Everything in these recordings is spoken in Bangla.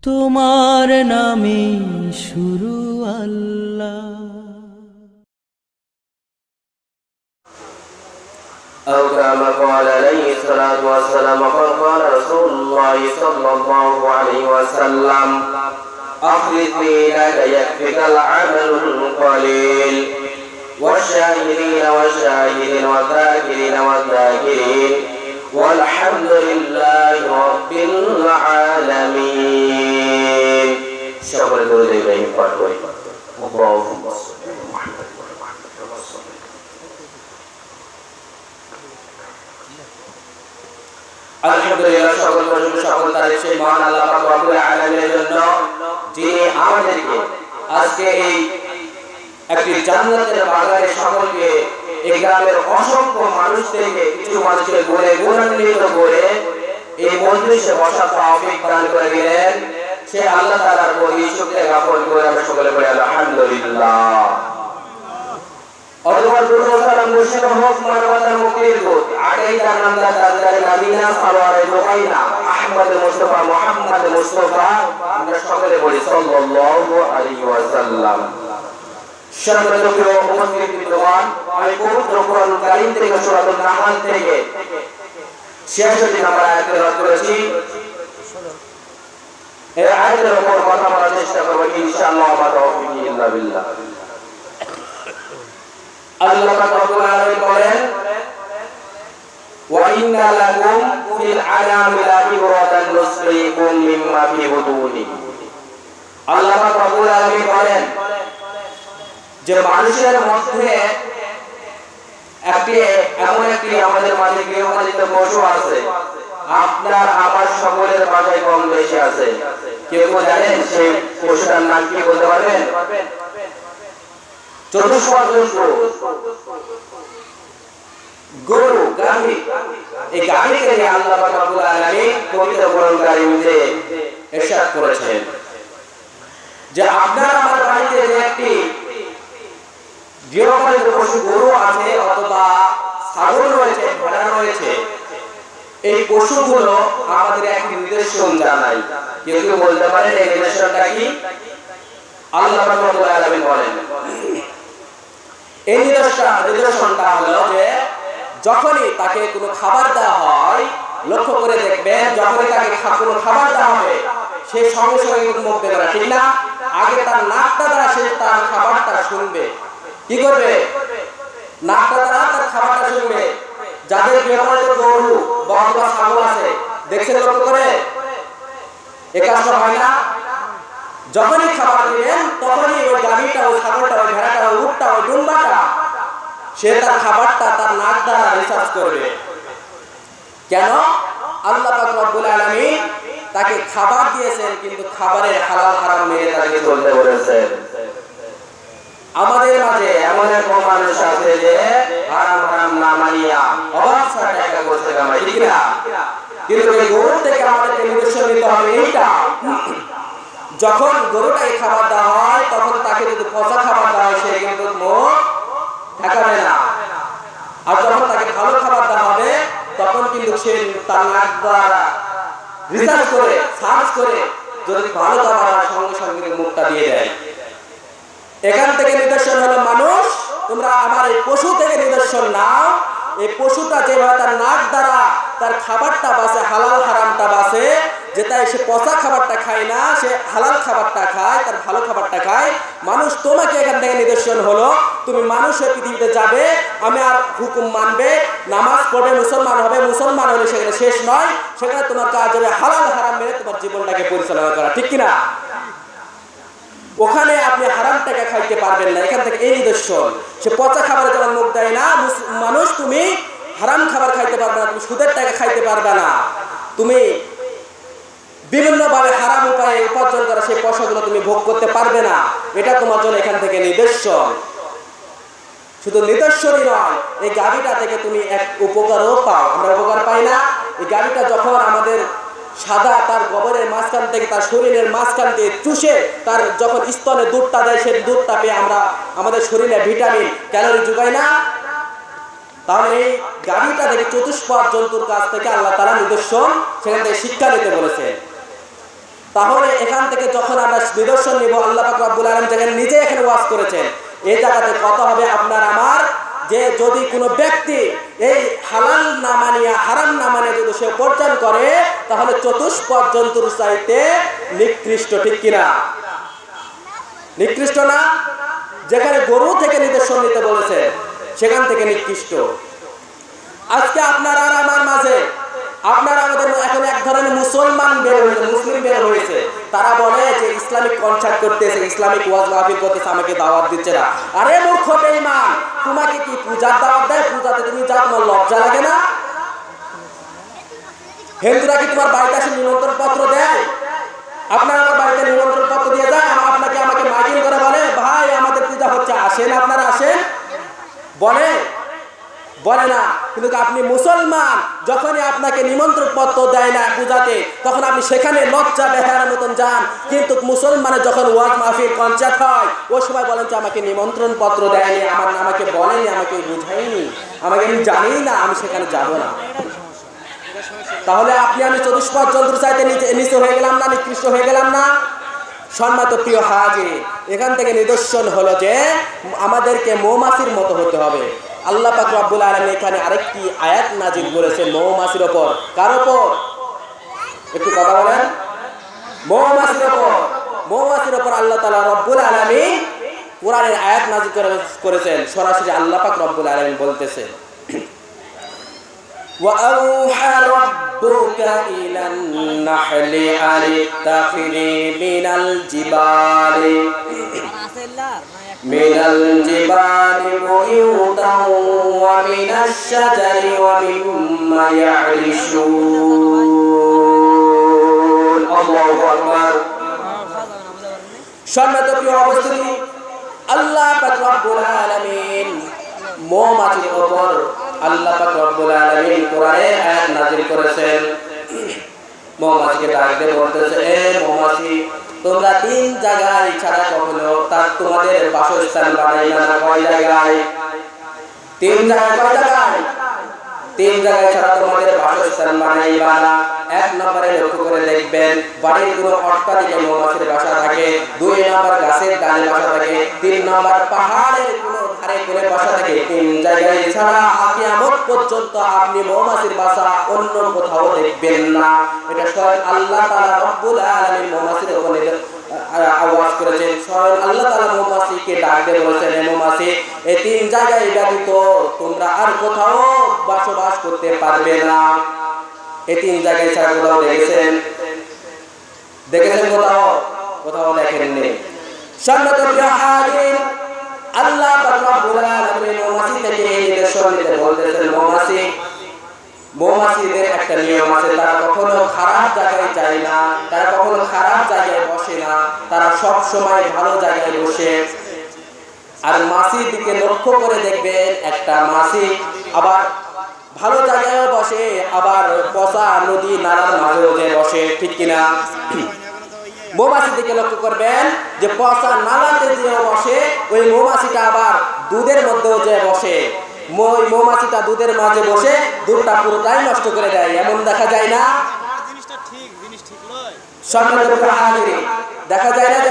তোমার নামে শুরু আল্লাহ। أو كما قال عليه الصلاة والسلام قال رسول الله صلى الله عليه وسلم أخلص دينك يكفك العمل القليل والشاهدين والشاهدين والذاكرين والذاكرين والحمد لله رب العالمين. شكرا لله إبراهيم فاتوي اللهم صل على محمد আলহামদুলিল্লাহ। সকল প্রশংসা সকল তারিফ সেই মহান আল্লাহ পাক রব্বুল আলামিনের জন্য, যিনি আমাদেরকে আজকে এই একটি জান্নাতের বাগানে সকলকে এই গ্রামের অসংখ্য মানুষ থেকে কিছু মানুষকে গুণান্বিত করে এই মজলিসে বসার তৌফিক দান করে দিলেন। সেই আল্লাহ তাআলার প্রতি শুকরিয়া জ্ঞাপন করে আমরা সকলে বলি আলহামদুলিল্লাহ। অতঃপর দুরূদ সালাম বর্ষিত হোক মানবতার মুক্তির দূত আকিদার নামদার তাজদার নবীনা সাল্লাল্লাহু রুকাইনা আহমদ মুস্তাফা মুহাম্মদ মুস্তাফা, আমরা সকলে বলি সাল্লাল্লাহু আলাইহি ওয়াসাল্লাম। সম্মানিত উপস্থিত বিদ্যমান, আমি পবিত্র কোরআন কারীম থেকে সূরাতুন নাহল থেকে 66 নম্বর আয়াত তেলাওয়াত করেছি। এই আয়াতের উপর কথা বলার চেষ্টা করব ইনশাআল্লাহ, ওয়া তাওফীক ইল্লা বিল্লাহ। আল্লাহ পাক রব্বুল আলামিন বলেন, ওয়া ইন্না লাকুম ফিল আনামি লাইবরাতান নুসqikum মিম্মা ফি বুতুনি। আল্লাহ পাক রব্বুল আলামিন বলেন যে মানুষের মধ্যে এমন একটি আমাদের মাঝে গৃহপালিত পশু আছে, আপনার আমার সকলের বাসায় কম বেশি আছে। কেউ জানেন সেই পশুটার নাম কি বলতে পারবেন? চতুষ্পদ জন্তু, গরু, গাভী। এই গাভীকে নিয়ে আল্লাহ পাক রব্বুল আলামিন পবিত্র কোরআন কারীমে ইরশাদ করেছেন যে আপনার আমার বাড়িতে যে একটি গৃহপালিত পশু গরু আছে অথবা ছাগল রয়েছে, ভেড়া রয়েছে, এই পশুগুলো আমাদের এক নিদর্শন জানাই। কেউ কেউ বলতে পারেন এই নিদর্শনটা কি? আল্লাহ পাক রব্বুল আলামিন বলেন এই নিদর্শনটা হলো যে যখনই তাকে কোনো খাবার দেওয়া হয়, লক্ষ্য করে দেখবেন যখনই তাকে কোনো খাবার দেওয়া হবে সে সঙ্গে সঙ্গে মুখ দেবে না, ঠিক না? আগে তার নাকটা দ্বারা সে তার খাবারটা শুনবে। কি করবে? নাকটা দ্বারা তার খাবারটা শুনবে। যাদের গৃহপালিত গরু বা ছাগল আছে দেখছেন, লক্ষ্য করে এ কাজটা হয় না? যখনই খাবার দিবেন তখনই ওই গাভীটা, ওই ছাগলটা, ওই ভেড়াটা, ওই উটটা, ওই ডুম্বাটা সে তার খাবারটা তার নাক দ্বারা রিসার্চ করবে। কেন? আল্লাহ পাক রব্বুল আলামিন তাকে খাবার দিয়েছেন, কিন্তু খাবারের হালাল হারাম মেনে তাকে চলতে বলেছেন। আমাদের মাঝে এমন এক মানুষ আছে যে হারাম হারাম না মানিয়া অবাচ্ছা টাকা করতে কামায়, ঠিক না? কিন্তু এই গরু থেকে আমাদেরকে নিদর্শন নিতে হবে এইটা, যখন গরুটাকে খাবার দেওয়া হয় তখন তাকে যদি পচা খাবার দেওয়া হয় সে কিন্তু মুখ ঢাকাবে না। আর যখন তাকে ভালো খাবার দেওয়া হবে তখন কিন্তু সে তার নাক দ্বারা রিসার্চ করে সার্চ করে যদি ভালো খাবার হয় সঙ্গে সঙ্গে মুখটা দিয়ে দেয়। এখান থেকে নিদর্শন হলো মানুষ, তোমরা আমার এই পশু থেকে নিদর্শন নাও। এই পশুটা যেভাবে তার নাক দ্বারা তার খাবারটা বাঁচে, হালাল হারামটা বাঁচে, যেটা সে পচা খাবারটা খায় না, সে হালাল খাবারটা খায়, তার ভালো খাবারটা খায়। মানুষ তোমাকে এখান থেকে নিদর্শন হলো তুমি মানুষের পৃথিবীতে যাবে, আমি আর হুকুম মানবে, নামাজ পড়বে, মুসলমান হবে। মুসলমান হলে সেখানে শেষ নয়, সেখানে তোমার কাজ হবে হালাল হারাম মেনে তোমার জীবনটাকে পরিচালনা করা, ঠিক কিনা? ওখানে আপনি হারাম টাকা খাইতে পারবেন না। এখান থেকে এই নিদর্শন, সে পচা খাবারে যেমন মুখ দেয় না, মানুষ তুমি হারাম খাবার খাইতে পারবে না, তুমি সুদের টাকা খাইতে পারবে না, তুমি বিভিন্নভাবে হারাম উপায়ে উপার্জন করা সেই পয়সাগুলো তুমি ভোগ করতে পারবে না। এটা তোমার জন্য এখান থেকে নিদর্শন। শুধু নিদর্শনই নয়, এই গাভীটা থেকে তুমি এক উপকারও পাও। আমরা উপকার পাই না? এই গাভীটা যখন আমাদের সাদা তার গোবরের মাঝখান থেকে তার শরীরের মাঝখান থেকে চুষে তার যখন স্তনে দুধটা দেয়, সেই দুধটা পেয়ে আমরা আমাদের শরীরে ভিটামিন ক্যালোরি যোগাই না? তাহলে এই গাভীটা থেকে চতুষ্পদ জন্তুর কাছ থেকে আল্লাহ তাআলা নিদর্শন সেখান থেকে শিক্ষা নিতে বলেছেন। তাহলে এখান থেকে যখন আমরা নিদর্শন নিব, আল্লাহ পাক রব্বুল আলামিন যেখানে নিজে এখানে ওয়াজ করেছেন, এই জায়গাতে কথা হবে আপনার আমার, যে যদি কোনো ব্যক্তি এই হালাল না মানিয়া হারাম না মানিয়ে যদি সে উপার্জন করে, তাহলে চতুষ্পদ জন্তুর চাইতে নিকৃষ্ট, ঠিক কিনা? নিকৃষ্ট না? যেখানে গরু থেকে নিদর্শন নিতে বলেছে সেখান থেকে নিকৃষ্ট। আজকে আপনার আর আমার মাঝে আপনারা আমাদের এখন এক ধরনের মুসলমান বের হয়েছে, মুসলিম বের হয়েছে, তারা বলে যে ইসলামিক কনসার্ট করতেছে, ইসলামিক ওয়াজ মাহফিল করতেছে, আমাকে দাওয়াত দিচ্ছে না। আরে মূর্খ বেঈমান, তোমাকে কি পূজার দাওয়াত দেয়? পূজাতে তুমি যাও, তোমার লজ্জা লাগে না? হিন্দুরা কি তোমার বাড়িতে এসে নিমন্ত্রণ পত্র দেয়? আপনার আমার বাড়িতে নিমন্ত্রণ পত্র দিয়ে যায়, আপনাকে আমাকে মাইকিং করে বলে ভাই আমাদের পূজা হচ্ছে, আসেন, আপনারা আসেন, বলে না। কিন্তু আপনি মুসলমান, যখনই আপনাকে নিমন্ত্রণ পত্র দেয় না পূজাতে, তখন আপনি সেখানে লজ্জা বেহার মতন যান। কিন্তু মুসলমানের যখন ওয়াজ মাহফিল কনসার্ট হয়, ওই সময় বলেন যে আমাকে নিমন্ত্রণ পত্র দেয়নি, আমাকে বলেনি, আমাকে বুঝায়নি, আমাকে আমি জানি না, আমি সেখানে যাব না। তাহলে আপনি আমি চতুষ্পদ জন্তুর চাইতে নিচে হয়ে গেলাম না? নিকৃষ্ট হয়ে গেলাম না? সম্মানিত প্রিয় হাজির, এখান থেকে নিদর্শন হলো যে আমাদেরকে মৌমাছির মতো হতে হবে। আল্লাহ পাক রব্বুল আলামিন এখানে আরেকটি আয়াত নাজিল করেছেন মৌমাছির উপর। কার উপর? একটু কথা বলেন। মৌমাছির উপর আল্লাহ তাআলা রব্বুল আলামিন কোরআনের আয়াত নাজিল করেছেন। সরাসরি আল্লাহ পাক রব্বুল আলামিন বলতেছেন, وَأَوْحَى رَبُّكَ إِلَى النَّحْلِ أَنِ اتَّخِذِي مِنَ الْجِبَالِ بُيُوتًا وَمِنَ الشَّجَرِ وَمِمَّا يَعْرِشُونَ আল্লাহু আকবার। সম্মানিত প্রিয় উপস্থিতি, আল্লাহ পাক রব্বুল আলামিন মৌমাছির উপর আল্লাহ পাক রব্বুল আলামিন কোরআনে আয়াত নাযিল করেছেন। মৌমাছিকে ডাক দিয়ে বলতেছে, এ মৌমাছি, তোমরা তিন জায়গায় ছাড়া কখনো তার তোমাদের বাসস্থান বানাইবা না। কয় জায়গায়? তিন জায়গায়। তিন জায়গায় ছাড়া তোমাদের বাসস্থান বানাইবা না। এক নম্বরে লক্ষ্য করে দেখবেন, বাড়ির কোনো অট্টালিকা মৌমাছির বাসা থাকে। দুই নম্বর গাছের ডালে বাসা থাকে। তিন নম্বর পাহাড়ের কোনো ধারে করে বাসা থাকে। তিন জায়গায় ছাড়া কিয়ামত পর্যন্ত আপনি মৌমাছির বাসা অন্য কোথাও দেখবেন না। এটা স্বয়ং আল্লাহ তাআলা রব্বুল আলামিন মৌমাছির উপর আওয়াজ করেছেন। স্বয়ং আল্লাহ তাআলা মৌমাছিকে ডাক দিয়ে বলেছেন, হে মৌমাছি, এই তিন জায়গায় ব্যতীত তোমরা আর কোথাও বসবাস করতে পারবে না। এই তিন জায়গায় ছাড়া কোথাও দেখেছেন কোথাও দেখেননি। সম্মানিত প্রিয় হাজির, আল্লাহ পাক রব্বুল আলামিন মৌমাছি থেকে এই নিদর্শন নিতে বলতেছেন, মৌমাছিদের একটা নিয়ম আছে, তারা কখনো খারাপ জায়গায় যায় না, তারা কখনো খারাপ জায়গায় বসে না, তারা সব সময় ভালো জায়গায় বসে। আর মাছির দিকে লক্ষ্য করে দেখবেন, একটা মাছি আবার ভালো জায়গায় বসে, আবার পচা নদী নালার মাঝেও যে বসে, ঠিক কিনা? মৌমাছির দিকে লক্ষ্য করবেন যে পচা নালাতে যে বসে, ওই মৌমাছিটা আবার দুধের মধ্যেও যে বসে। মৌমাছিটা দুধের মাঝে বসে দুধটা পুরোটাই নষ্ট করে দেয়, এমন দেখা যায় না? দেখা যায় না যে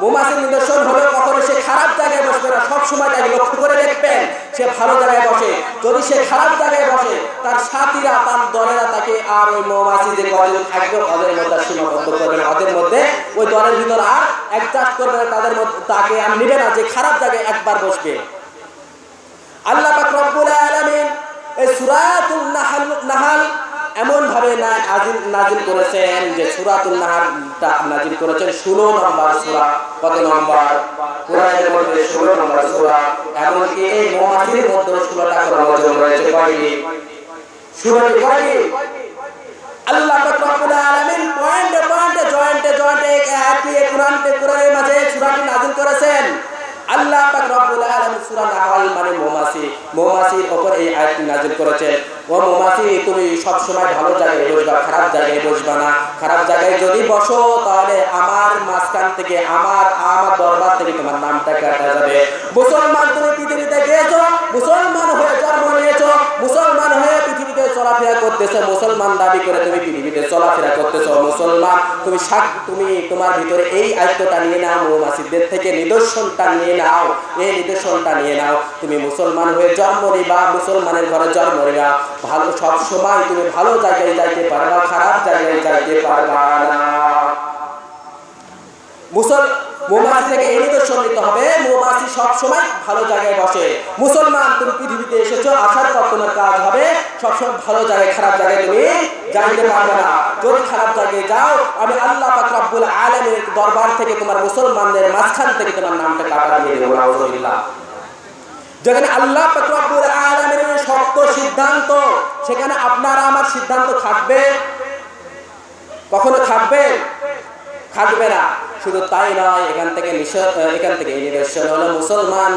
মৌমাছির নিদর্শন হলো কখনো সে খারাপ জায়গায় বসবে না, সবসময় তাকে লক্ষ্য করে দেখবেন সে ভালো জায়গায় বসে। যদি সে খারাপ জায়গায় বসে, তার সাথীরা, তার দলেরা তাকে আর ওই মৌমাছি যে কজন থাকবে ওদের মধ্যে সীমাবদ্ধ করবেন, ওদের মধ্যে ওই দলের ভিতর আর অ্যাডজাস্ট করবে না, তাদের মধ্যে তাকে আর নিবে না যে খারাপ জায়গায় একবার বসবে। আল্লাহ পাক রব্বুল আলামিন এই সূরাতুন নাহল এমন ভাবে নাজিল করেছেন যে সূরাতুন নাহলটা নাজিল করেছেন 16 নম্বর সূরা। কত নম্বর? কোরআনের মধ্যে 16 নম্বর সূরা। এমনকি এই মৌমাছির মধ্যে 16টা ক্রমজন রয়েছে। কয়টি? 16টি। কয়টি? আল্লাহ পাক রব্বুল আলামিন পয়েন্টে জয়েন্টে কোরআনের মাঝে সূরাটি নাজিল করেছেন। আল্লাহ পাক রব্বুল আলামিন সূরা নাহল মানে মৌমাছির উপর এই আয়াতটি নাজিল করেছেন। ও মৌমাছি তুমি সব সময় ভালো জায়গায় বসবা, খারাপ জায়গায় বসবা না। খারাপ জায়গায় যদি বসো তাহলে আমার মাঝখান থেকে আমার দরবার থেকে তোমার নামটা কাটা যাবে। মুসলমান তুমি পৃথিবীতে গিয়েছো, মুসলমান হয়ে জন্ম নিয়েছো, মুসলমান হয়ে পৃথিবীতে চলাফেরা করতেছো, মুসলমান দাবি করে তুমি পৃথিবীতে চলাফেরা করতেছো। মুসলমান তুমি তোমার ভিতরে এই আয়ত্তটা নিয়ে নাও, মৌমাছিদের থেকে নিদর্শনটা নিয়ে নাও, এই নিদর্শনটা নিয়ে নাও। তুমি মুসলমান হয়ে জন্ম নিবা, মুসলমানের ঘরে জন্ম নিবা, ভালো সব সময় তুমি ভালো জায়গায় যাইতে পারবা, খারাপ জায়গায় যাইতে পারবা না। মৌমাছি থেকে এই নিদর্শন নিতে হবে, মৌমাছি সব সময় ভালো জায়গায় বসে। মুসলমান তুমি পৃথিবীতে এসেছো, আসার পর তোমার কাজ হবে সবসময় ভালো জায়গায়, খারাপ জায়গায় তুমি যাইতে পারবে না। যদি খারাপ জায়গায় যাও, আমি আল্লাহ পাক রব্বুল আলামিনের দরবার থেকে তোমার মুসলমানদের মাঝখান থেকে তোমার নামটা কাটা দিয়ে দেবো। নাউজুবিল্লাহ। যেখানে আল্লাহ পাক রব্বুল আলামিনের শক্ত সিদ্ধান্ত, সেখানে আপনার আমার সিদ্ধান্ত খাটবে? কখনো খাটবে? খাটবে না। শুধু তাই নয়, এখান থেকে এই নিদর্শন হলো মুসলমান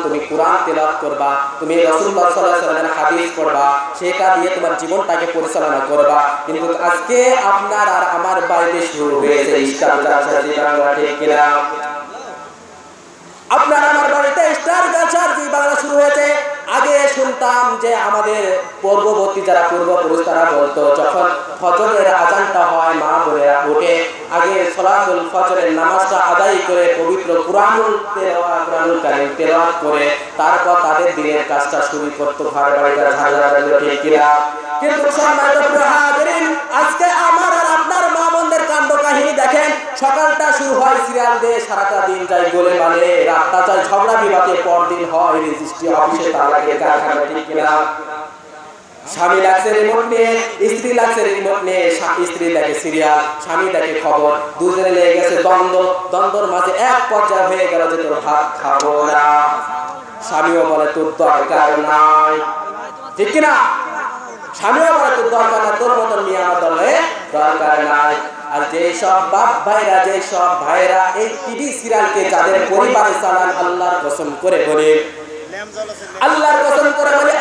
তুমি কুরআন তেলাওয়াত করবা, তুমি রাসূলুল্লাহ সাল্লাল্লাহু আলাইহি ওয়াসাল্লামের হাদিস পড়বা, সেটা দিয়ে তোমার জীবনটাকে পরিচালনা করবা। কিন্তু আজকে আপনার আর আমার বাড়িতে শুরু হয়েছে স্টার গাছার বাংলা, ঠিক কিনা? আপনার আমার বাড়িতে স্টার গাছার বাংলা শুরু হয়েছে। আগে শুনতাম যে আমাদের পূর্ববর্তী যারা পূর্বপুরুষ তারা বলতো, যখন ফজরের আজানটা হয় মা বোনেরা উঠে আগে সালাতুল ফজরের নামাজটা আদায় করে পবিত্র কুরআনুল কারীম তেলাওয়াত করে তারপর তাদের দিনের কাজটা শুরু করতো, ঘর বাড়িটা ঝাড়ঝাড় ঠিক কিনা? কিন্তু সম্মানিত হাজিরিন, আজকে আমার আর আপনার মা বোনদের কাণ্ড কাহিনী দেখেন। সকালটা শুরু হয় সিরিয়াল দিয়ে, সারাটা দিন যায় গোলে মালে, রাতটা যায় ঝগড়া বিবাদে, পরদিন হয় রেজিস্ট্রি অফিসে তালাকের কারখানা, ঠিক কিনা? স্বামী লাগছে রিমোট নিয়ে, স্ত্রী লাগছে রিমোট নিয়ে, স্ত্রী দেখে সিরিয়াল, স্বামী দেখে খবর, দুজনে লেগে গেছে দ্বন্দ্বর মাঝে এক পর্যায়ে হয়ে গেল যে তোর ভাত খাবো না। স্বামীও বলে তোর দরকার নাই, ঠিক কিনা? স্বামীও বলে তোর দরকার না, তোর মতন নিয়ে আমার দরকার নাই। আর যেসব বাপ ভাইরা, যেসব ভাইরা এই টিভি সিরিয়ালকে যাদের পরিবারে চালান, আল্লাহর কসম করে বলে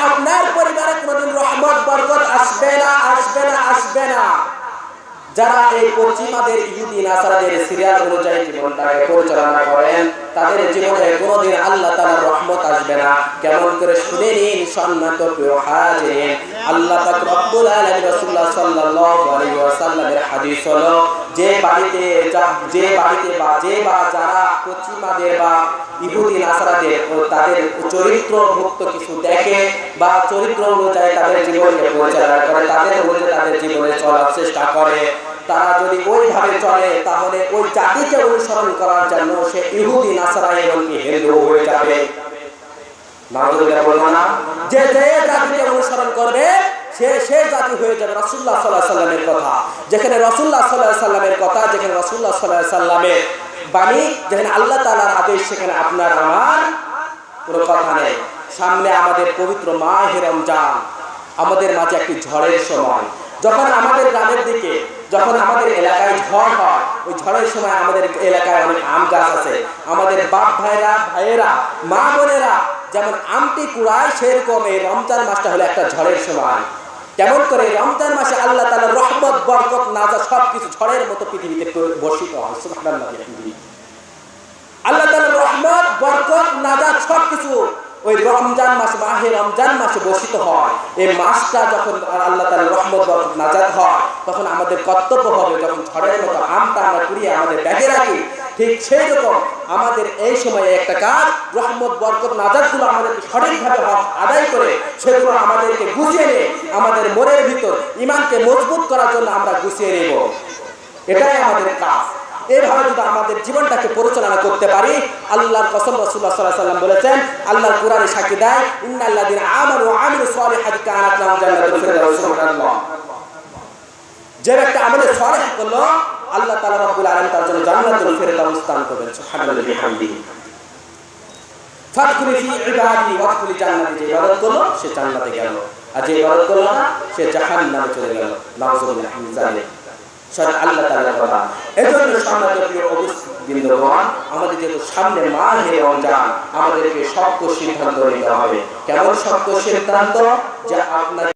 আপনার পরিবারে কোনোদিন রহমত বরকত আসবে না, আসবে না, আসবে না। যারা এই পশ্চিমাদের ইহুদি নাসারাদের সিরিয়াল অনুযায়ী জীবনটাকে পরিচালনা করেন, তাদের জীবনে কোনোদিন আল্লাহ তাআলার রহমত আসবে না। কেমন করে শুনে নিন সম্মানিত প্রিয় হাজিরিন, আল্লাহ পাক রব্বুল আলামিন রাসূলুল্লাহ সাল্লাল্লাহু আলাইহি ওয়াসাল্লামের হাদিস হলো, যে বাড়িতে যারা পশ্চিমাদের বা ইহুদি নাসারাদের তাদের চরিত্রভুক্ত কিছু দেখে বা চরিত্র অনুযায়ী তাদের জীবনকে পরিচালনা করে, তাদের অনুযায়ী তাদের জীবনে চলার চেষ্টা করে, তারা যদি ওইভাবে চলে তাহলে ওই জাতিকে অনুসরণ করার জন্য সে ইহুদি নাসারা এবং হিন্দু হয়ে যাবে। নাউজুবিল্লাহ বলবো না? যে জাতিকে অনুসরণ করবে সে জাতি হয়ে যাবে রাসূলুল্লাহ সাল্লাল্লাহু আলাইহি ওয়াসাল্লামের কথা। যেখানে রাসূলুল্লাহ সাল্লাল্লাহু আলাইহি ওয়াসাল্লামের কথা, যেখানে রাসূলুল্লাহ সাল্লাল্লাহু আলাইহি ওয়াসাল্লামের বাণী, যেখানে আল্লাহ তাআলার আদেশ, সেখানে আপনার আমার কোনো কথা নেই। সামনে আমাদের পবিত্র মাহে রমজান, আমাদের মাঝে একটি ঝড়ের সময়। যখন আমাদের গ্রামের দিকে, যখন আমাদের এলাকায় ঝড় হয়, ওই ঝড়ের সময় আমাদের এলাকায় অনেক আম গাছ আছে। আমাদের বাপ ভাইয়েরা মা বোনেরা যেমন আমটি কুড়ায়, সেরকম এই রমজান মাসটা হলো একটা ঝড়ের সময়। কেমন করে রমজান মাসে আল্লাহ তাআলার রহমত বরকত নাজাত সবকিছু ঝড়ের মতো পৃথিবীতে বর্ষিত হয়। সুবহানাল্লাহ। আল্লাহ তাআলার রহমত বরকত নাজাত সবকিছু ওই রমজান মাস, মাহে রমজান মাসে বর্ষিত হয়। এই মাসটা যখন আল্লাহ তাআলার রহমত বরকত নাজাত হয়, তখন আমাদের কর্তব্য হবে, যখন ঝড়ের মতো আমটা আমরা কুড়িয়ে আমাদের ব্যাগে রাখি, ঠিক সেই রকম আমাদের এই সময়ে একটা কাজ, রহমত বরকত নাজাতগুলো আমাদেরকে সঠিকভাবে আদায় করে সেগুলো আমাদেরকে গুছিয়ে নিয়ে আমাদের মনের ভিতর ঈমানকে মজবুত করার জন্য আমরা গুছিয়ে নেব। এটাই আমাদের কাজ। এইভাবে যদি আমাদের জীবনটাকে পরিচালনা করতে পারি, আল্লাহর কসম রাসূলুল্লাহ সাল্লাল্লাহু আলাইহি ওয়াসাল্লাম বলেছেন, আল্লাহর কোরআনে সাক্ষী দেয়, ইন্নাল্লাযীনা আমানু ওয়া আমিলুস সালিহাতি কানাত লাহুম জান্নাতুল ফিরদাউস। সুবহানাল্লাহ। যে ব্যক্তি আমলে সালেহ করলো, আল্লাহ তাআলা রব্বুল আলামিন তার জন্য জান্নাতুল ফিরদাউস দান করবেন। সুবহানাল্লাহি ওয়া বিহামদিহি। ফাদখুলি ফি ইবাদি ওয়াদখুলি জান্নাতি। যে ইবাদত করলো সে জান্নাতে গেল, আর যে ইবাদত করলো না সে জাহান্নামে চলে গেল। নাউযুবিল্লাহি মিন যালিক। আল্লাহ তাআলার কথা। এজন্য সম্মানিত প্রিয় বৃন্দগণ, আমাদের যেহেতু সামনে মাহে রমজান, আমাদেরকে শক্ত সিদ্ধান্ত নিতে হবে। কেমন শক্ত সিদ্ধান্ত? যে আপনার